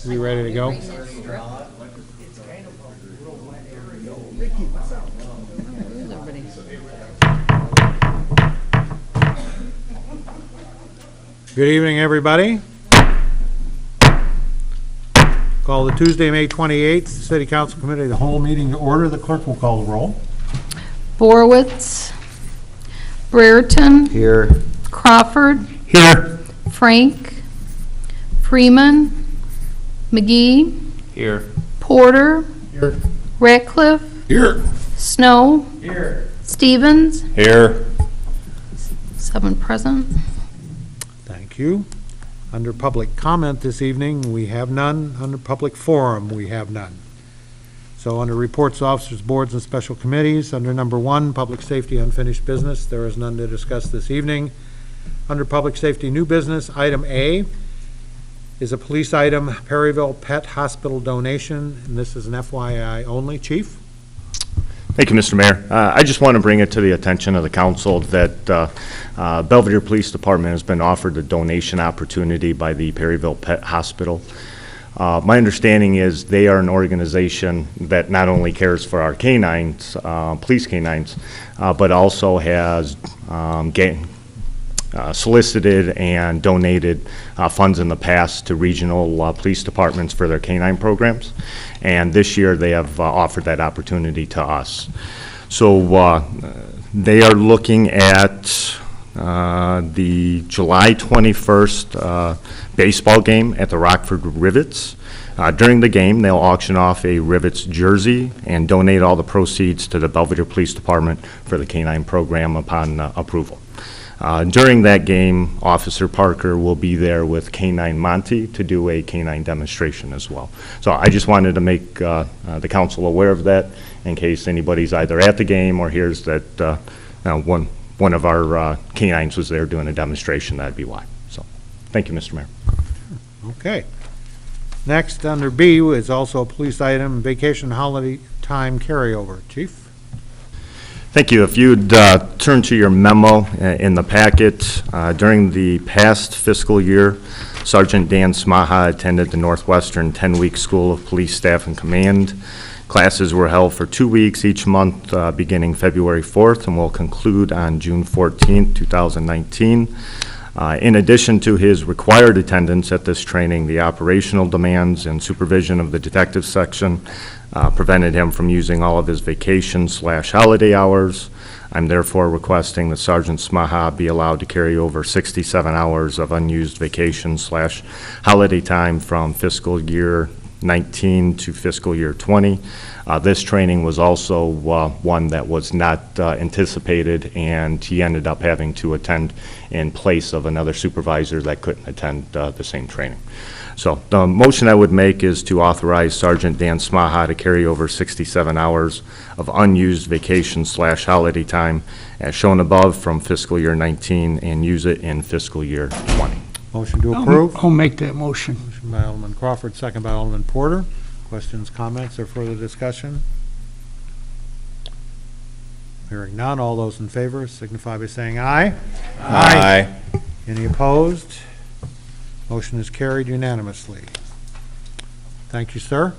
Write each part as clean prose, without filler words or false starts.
We ready to go? Good evening, everybody. Call the Tuesday, May 28th, City Council Committee, the whole meeting to order. The clerk will call the roll. Borowitz. Brereton. Here. Crawford. Here. Frank. Freeman. McGee. Here. Porter. Here. Ratcliffe. Here. Snow. Here. Stevens. Here. 7 present. Thank you. Under public comment this evening, we have none. Under public forum, we have none. So under reports, officers, boards, and special committees, under number 1, public safety unfinished business, there is none to discuss this evening. Under public safety new business, item A is a police item, Perryville Pet Hospital donation, and this is an FYI only. Chief? Thank you, Mr. Mayor. I just want to bring it to the attention of the council that Belvidere Police Department has been offered a donation opportunity by the Perryville Pet Hospital. My understanding is they are an organization that not only cares for our canines, police canines, but also has solicited and donated funds in the past to regional police departments for their canine programs. And this year they have offered that opportunity to us. So they are looking at the July 21st baseball game at the Rockford Rivets. During the game, they'll auction off a Rivets jersey and donate all the proceeds to the Belvidere Police Department for the canine program upon approval. During that game, Officer Parker will be there with Canine Monty to do a canine demonstration as well. So I just wanted to make the council aware of that in case anybody's either at the game or hears that one of our canines was there doing a demonstration. That'd be why. So thank you, Mr. Mayor. Okay. Next, under B, is also a police item, vacation holiday time carryover. Chief? Thank you. If you'd turn to your memo in the packet, during the past fiscal year, Sergeant Dan Smaha attended the Northwestern 10-week School of Police Staff and Command. Classes were held for 2 weeks each month beginning February 4th and will conclude on June 14th, 2019. In addition to his required attendance at this training, the operational demands and supervision of the detective section prevented him from using all of his vacation/holiday hours. I'm therefore requesting that Sergeant Smaha be allowed to carry over 67 hours of unused vacation/holiday time from fiscal year 19 to fiscal year 20. This training was also one that was not anticipated, and he ended up having to attend in place of another supervisor that couldn't attend the same training. So the motion I would make is to authorize Sergeant Dan Smaha to carry over 67 hours of unused vacation/holiday time as shown above from fiscal year 19 and use it in fiscal year 20. Motion to approve. I'll make that motion. Motion by Alderman Crawford, second by Alderman Porter. Questions, comments, or further discussion? Hearing none, all those in favor signify by saying aye. Aye. Any opposed? Motion is carried unanimously. Thank you, sir.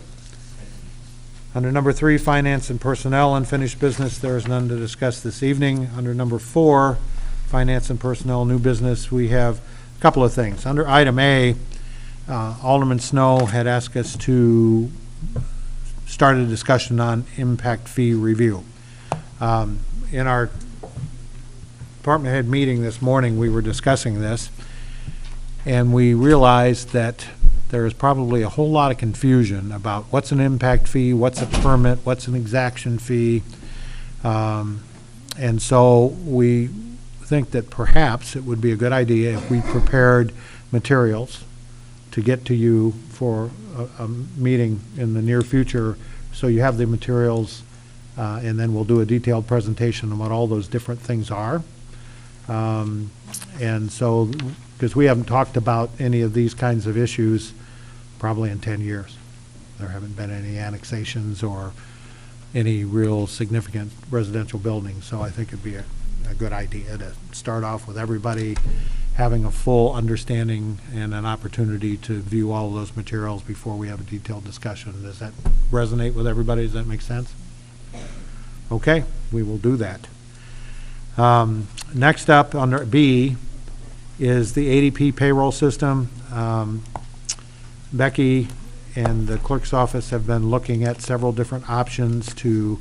Under number 3, finance and personnel, unfinished business, there is none to discuss this evening. Under number 4, finance and personnel, new business, we have a couple of things. Under item A, Alderman Snow had asked us to start a discussion on impact fee review. In our department head meeting this morning, we were discussing this, and we realized that there is probably a whole lot of confusion about what's an impact fee, what's a permit, what's an exaction fee. And so we think that perhaps it would be a good idea if we prepared materials to get to you for a meeting in the near future, so you have the materials and then we'll do a detailed presentation on what all those different things are. And so, because we haven't talked about any of these kinds of issues probably in 10 years. There haven't been any annexations or any real significant residential buildings, so I think it'd be a good idea to start off with everybody having a full understanding and an opportunity to view all of those materials before we have a detailed discussion. Does that resonate with everybody? Does that make sense? Okay, we will do that. Next up under B is the ADP payroll system. Becky and the clerk's office have been looking at several different options to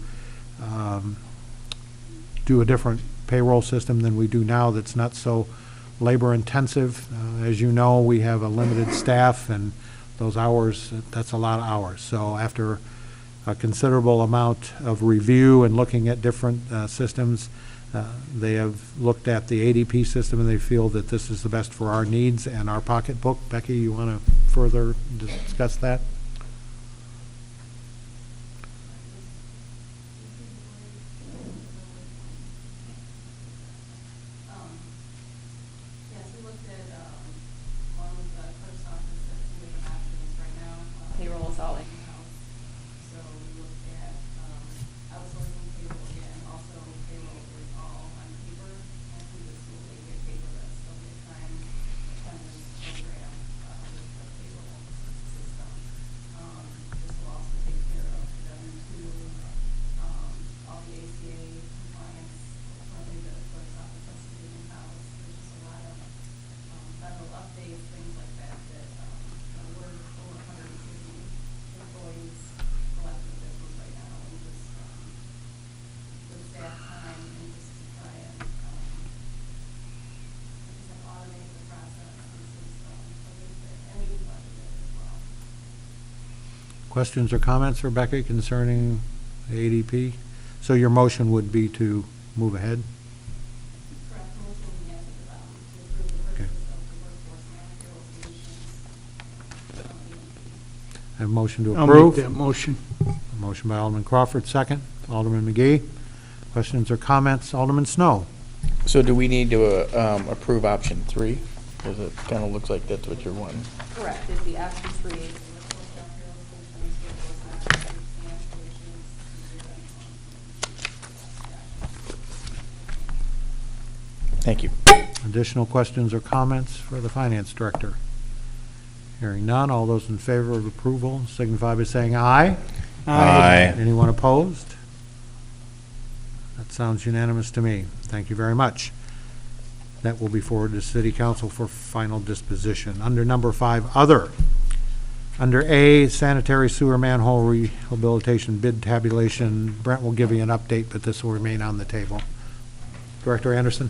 do a different payroll system than we do now that's not so labor intensive. As you know, we have a limited staff, and those hours, that's a lot of hours. So after a considerable amount of review and looking at different systems, they have looked at the ADP system, and they feel that this is the best for our needs and our pocketbook. Becky, you want to further discuss that? Yes, we looked at, along with the clerk's office, at some different options right now. Payroll is all in-house. So we looked at outsourcing payroll again. Also, payroll is all on paper. And through the school, they get paper, that's still get time attendance program with the payroll system. This will also take care of W-2, all the ACA compliance. Currently, the clerk's office has to do in-house. There's just a lot of federal updates, things like that, that we're over 150 employees collecting business right now, and just with staff time and just to try and automate the process. This is a good fit, and we can budget it as well. Questions or comments, Rebecca, concerning the ADP? So your motion would be to move ahead? Correct, motion we have to approve the Okay. purchase of the workforce managerial solutions. I have a motion to I'll approve. make that motion. A motion by Alderman Crawford, second. Alderman McGee. Questions or comments? Alderman Snow. So do we need to approve option 3? Because it kind of looks like that's what you're wanting. Correct, it'd be option 3, the workforce managerial solutions, workforce management solutions. Thank you. Additional questions or comments for the finance director? Hearing none, all those in favor of approval signify by saying aye. Anyone opposed? That sounds unanimous to me. Thank you very much. That will be forwarded to City Council for final disposition. Under number 5, other. Under A, sanitary sewer manhole rehabilitation bid tabulation. Brent will give you an update, but this will remain on the table. Director Anderson?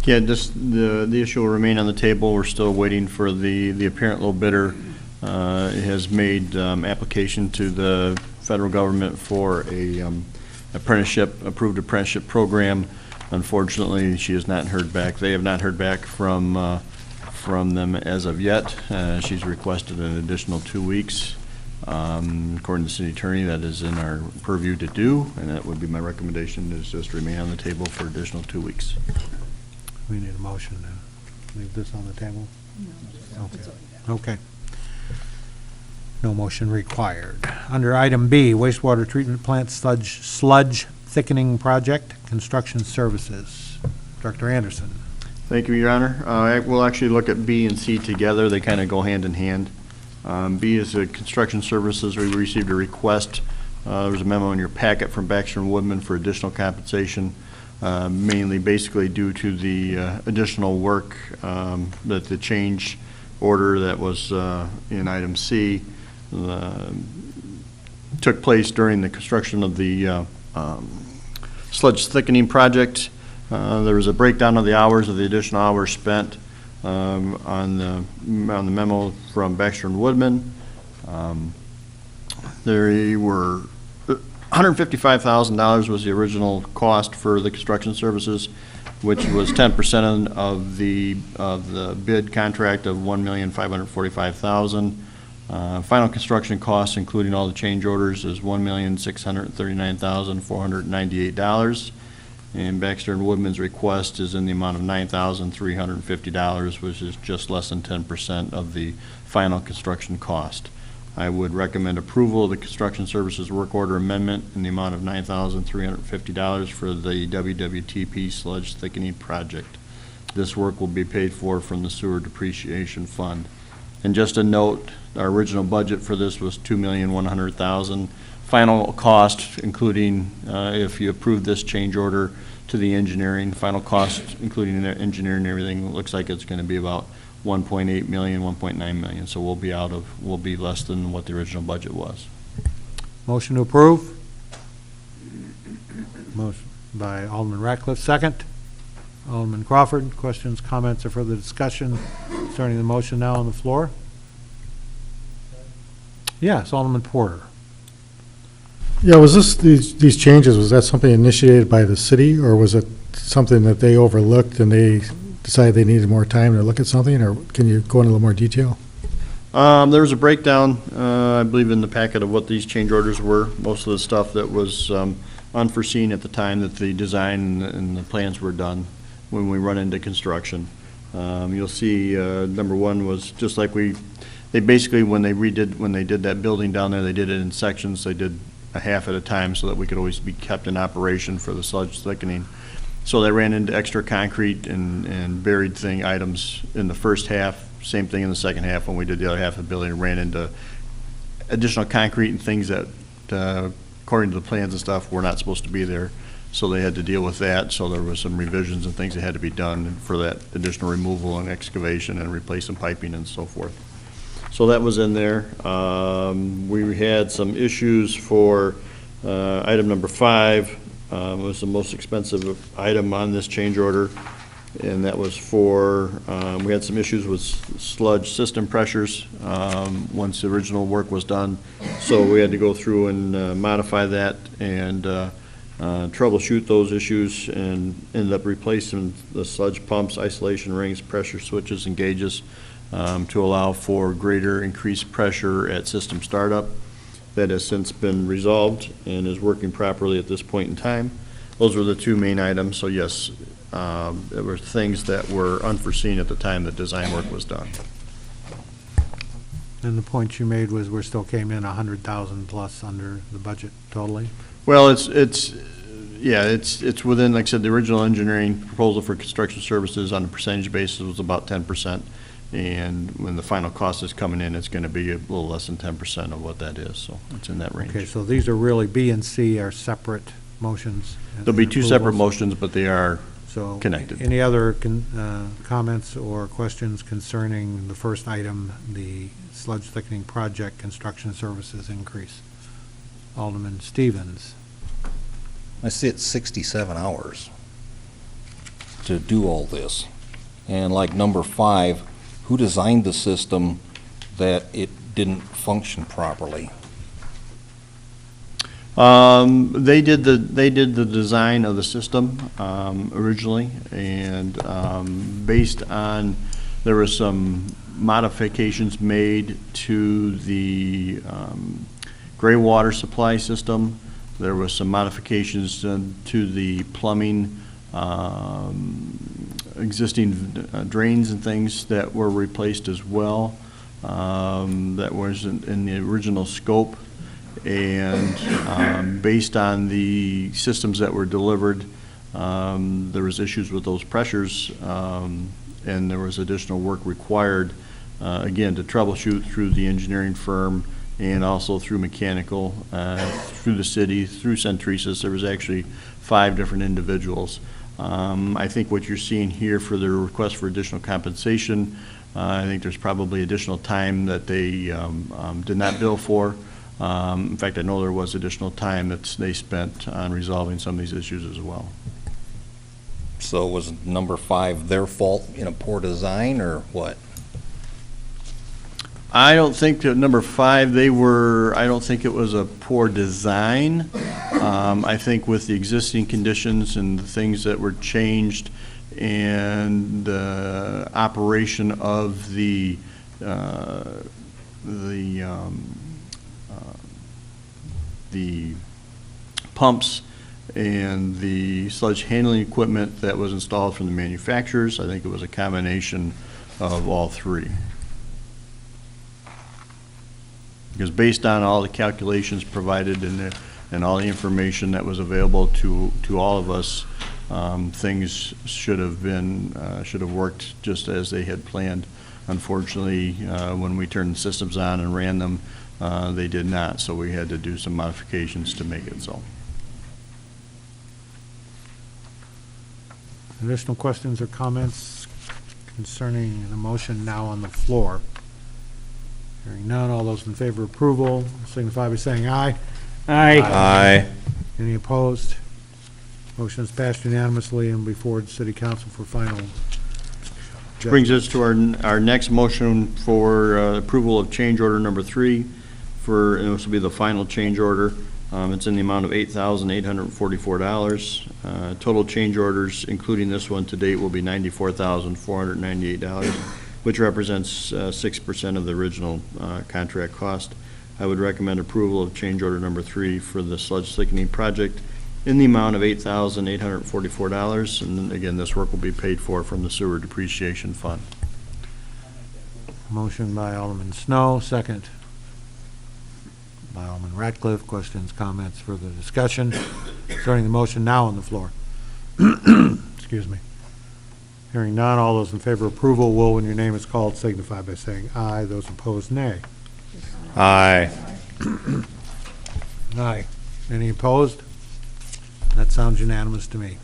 Yeah, just the issue will remain on the table. We're still waiting for the apparent low bidder. Has made application to the federal government for a approved apprenticeship program. Unfortunately, she has not heard back. They have not heard back from them as of yet. She's requested an additional 2 weeks. According to the city attorney, that is in our purview to do, and that would be my recommendation, is just remain on the table for additional 2 weeks. We need a motion to leave this on the table? No. Okay. No motion required. Under item B, wastewater treatment plant sludge thickening project, construction services. Director Anderson. Thank you, Your Honor. We'll actually look at B and C together. They kind of go hand in hand. B is the construction services. We received a request. There was a memo in your packet from Baxter and Woodman for additional compensation, mainly basically due to the additional work that the change order that was in item C took place during the construction of the sludge thickening project. There was a breakdown of the hours, of the additional hours spent on the memo from Baxter and Woodman. There were $155,000 was the original cost for the construction services, which was 10% of the bid contract of $1,545,000. Final construction costs, including all the change orders, is $1,639,498. And Baxter and Woodman's request is in the amount of $9,350, which is just less than 10% of the final construction cost. I would recommend approval of the construction services work order amendment in the amount of $9,350 for the WWTP sludge thickening project. This work will be paid for from the sewer depreciation fund. And just a note, our original budget for this was $2,100,000. Final cost, including if you approve this change order to the engineering, final cost, including the engineering and everything, looks like it's going to be about 1.8 million, 1.9 million. So we'll be less than what the original budget was. Motion to approve? Motion by Alderman Ratcliffe, second. Alderman Crawford, questions, comments, or further discussion concerning the motion now on the floor? Yes, Alderman Porter. Yeah, was these changes, was that something initiated by the city, or was it something that they overlooked and they decided they needed more time to look at something, or can you go into a little more detail? There was a breakdown, I believe, in the packet of what these change orders were. Most of the stuff that was unforeseen at the time that the design and the plans were done when we run into construction. You'll see, number one was just like they basically, when they did that building down there, they did it in sections. They did a half at a time so that we could always be kept in operation for the sludge thickening. So they ran into extra concrete and buried items in the first half. Same thing in the second half when we did the other half of the building, ran into additional concrete and things that, according to the plans and stuff, were not supposed to be there. So they had to deal with that. So there was some revisions and things that had to be done for that additional removal and excavation and replacing piping and so forth. So that was in there. We had some issues for item number 5. Was the most expensive item on this change order, and that was for, we had some issues with sludge system pressures once the original work was done. So we had to go through and modify that and troubleshoot those issues, and ended up replacing the sludge pumps, isolation rings, pressure switches, and gauges to allow for greater increased pressure at system startup. That has since been resolved and is working properly at this point in time. Those were the two main items. So yes, there were things that were unforeseen at the time that design work was done. And the point you made was we still came in 100,000 plus under the budget totally? Well, it's within, like I said, the original engineering proposal for construction services on a percentage basis was about 10%. And when the final cost is coming in, it's going to be a little less than 10% of what that is. So it's in that range. Okay, so these are really, B and C are separate motions? There'll be two separate approvals. motions, but they are So connected. Any other comments or questions concerning the first item, the sludge thickening project construction services increase? Alderman Stevens. I see it's 67 hours to do all this. And like number 5, who designed the system that it didn't function properly? They did the design of the system originally, and based on, there were some modifications made to the gray water supply system. There was some modifications to the plumbing, existing drains and things that were replaced as well. That was in the original scope. And based on the systems that were delivered, there was issues with those pressures, and there was additional work required, again, to troubleshoot through the engineering firm and also through mechanical, through the city, through Centresis. There was actually 5 different individuals. I think what you're seeing here for the request for additional compensation, I think there's probably additional time that they did not bill for. In fact, I know there was additional time that they spent on resolving some of these issues as well. So was number 5 their fault in a poor design, or what? I don't think that number 5, I don't think it was a poor design. I think with the existing conditions and the things that were changed and the operation of the the pumps and the sludge handling equipment that was installed from the manufacturers. I think it was a combination of all three. Because based on all the calculations provided and all the information that was available to all of us, things should have worked just as they had planned. Unfortunately, when we turned the systems on and ran them, they did not, so we had to do some modifications to make it so. Additional questions or comments concerning the motion now on the floor? Hearing none, all those in favor of approval signify by saying aye. Aye. Any opposed? Motion is passed unanimously and before the City Council for final. Brings us to our next motion for approval of change order number 3 and this will be the final change order. It's in the amount of $8,844. Total change orders, including this one to date, will be $94,498, which represents 6% of the original contract cost. I would recommend approval of change order number 3 for the sludge thickening project in the amount of $8,844. And then again, this work will be paid for from the sewer depreciation fund. Motion by Alderman Snow, second by Alderman Ratcliffe. Questions, comments, further discussion concerning the motion now on the floor? Excuse me. Hearing none, all those in favor of approval will, when your name is called, signify by saying aye. Those opposed, nay. Aye. Aye. Any opposed? That sounds unanimous to me.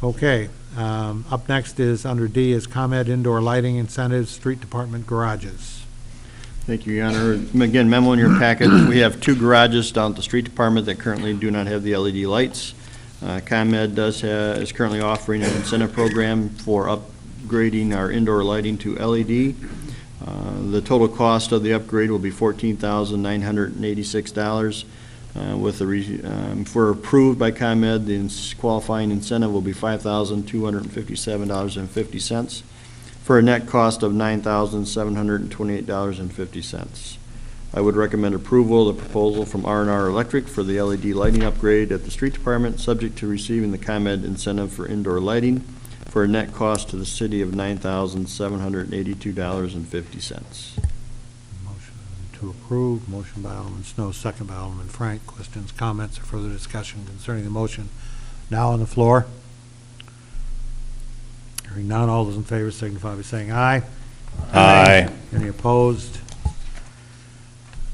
Okay, up next is, under D, is ComEd indoor lighting incentives, street department garages. Thank you, Your Honor. Again, memo in your packet. We have 2 garages down at the street department that currently do not have the LED lights. ComEd is currently offering an incentive program for upgrading our indoor lighting to LED. The total cost of the upgrade will be $14,986. If we're approved by ComEd, the qualifying incentive will be $5,257.50 for a net cost of $9,728.50. I would recommend approval of the proposal from R&R Electric for the LED lighting upgrade at the street department, subject to receiving the ComEd incentive for indoor lighting, for a net cost to the city of $9,782.50. Motion to approve, motion by Alderman Snow, second by Alderman Frank. Questions, comments, or further discussion concerning the motion now on the floor? Hearing none, all those in favor signify by saying aye. Aye. Any opposed?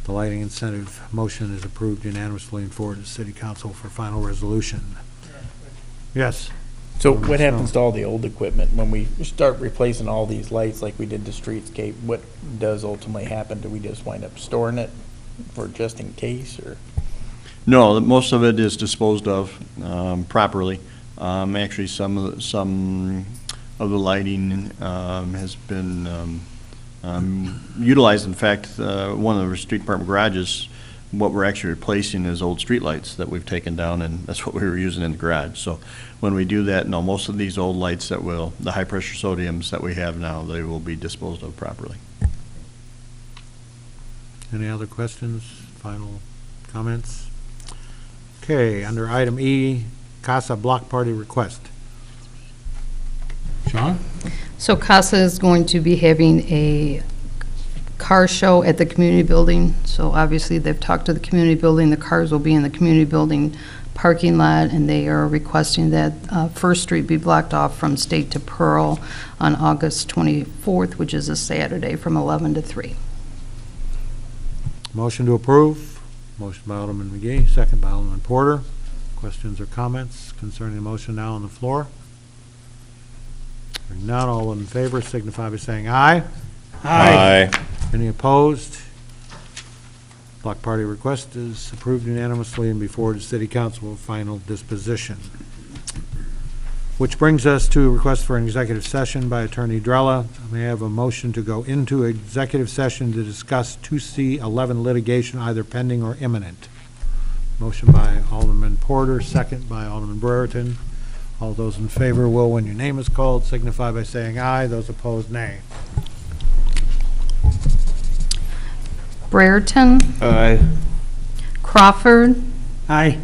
The lighting incentive motion is approved unanimously and forwarded to City Council for final resolution. Yes. So what happens to all the old equipment when we start replacing all these lights like we did the streetscape? What does ultimately happen? Do we just wind up storing it for just in case, or? No, most of it is disposed of properly. Actually, some of the lighting has been utilized. In fact, one of the street department garages, what we're actually replacing is old street lights that we've taken down, and that's what we were using in the garage. So when we do that, no, most of these old lights the high pressure sodiums that we have now, they will be disposed of properly. Any other questions, final comments? Okay, under item E, CASA block party request. Sean? So CASA is going to be having a car show at the community building. So obviously, they've talked to the community building. The cars will be in the community building parking lot, and they are requesting that First Street be blocked off from State to Pearl on August 24th, which is a Saturday, from 11 to 3. Motion to approve. Motion by Alderman McGee, second by Alderman Porter. Questions or comments concerning the motion now on the floor? Hearing none, all in favor signify by saying aye. Aye. Any opposed? Block party request is approved unanimously and before the City Council for final disposition. Which brings us to a request for an executive session by Attorney Drella. May I have a motion to go into executive session to discuss 2C11 litigation, either pending or imminent? Motion by Alderman Porter, second by Alderman Brereton. All those in favor will, when your name is called, signify by saying aye. Those opposed, nay. Brereton, Aye. Crawford, Aye.